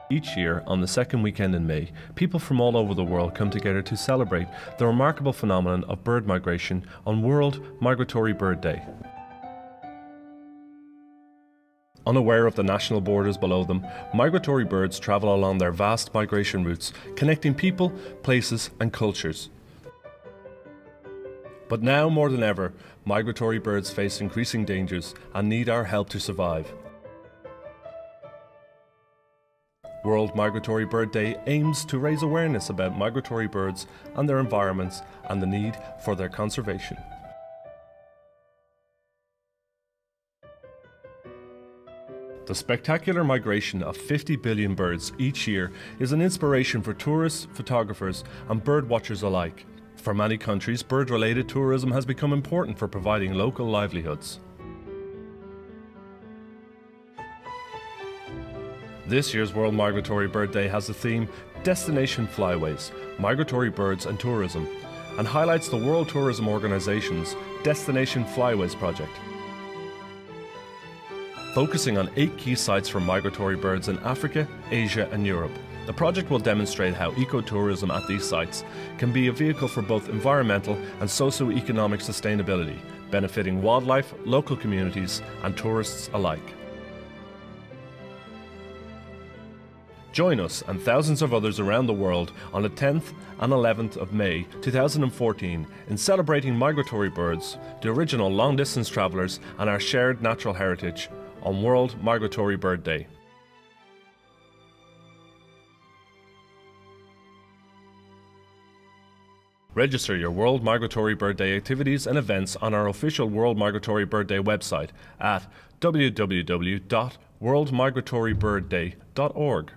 Each year, on the second weekend in May, people from all over the world come together to celebrate the remarkable phenomenon of bird migration on World Migratory Bird Day. Unaware of the national borders below them, migratory birds travel along their vast migration routes, connecting people, places and cultures. But now more than ever, migratory birds face increasing dangers and need our help to survive. World Migratory Bird Day aims to raise awareness about migratory birds and their environments and the need for their conservation. The spectacular migration of 50 billion birds each year is an inspiration for tourists, photographers and bird watchers alike. For many countries, bird-related tourism has become important for providing local livelihoods. This year's World Migratory Bird Day has the theme Destination Flyways, Migratory Birds and Tourism, and highlights the World Tourism Organization's Destination Flyways project. Focusing on 8 key sites for migratory birds in Africa, Asia and Europe, the project will demonstrate how ecotourism at these sites can be a vehicle for both environmental and socio-economic sustainability, benefiting wildlife, local communities and tourists alike. Join us and thousands of others around the world on the 10th and 11th of May 2014 in celebrating migratory birds, the original long-distance travellers and our shared natural heritage on World Migratory Bird Day. Register your World Migratory Bird Day activities and events on our official World Migratory Bird Day website at www.worldmigratorybirdday.org.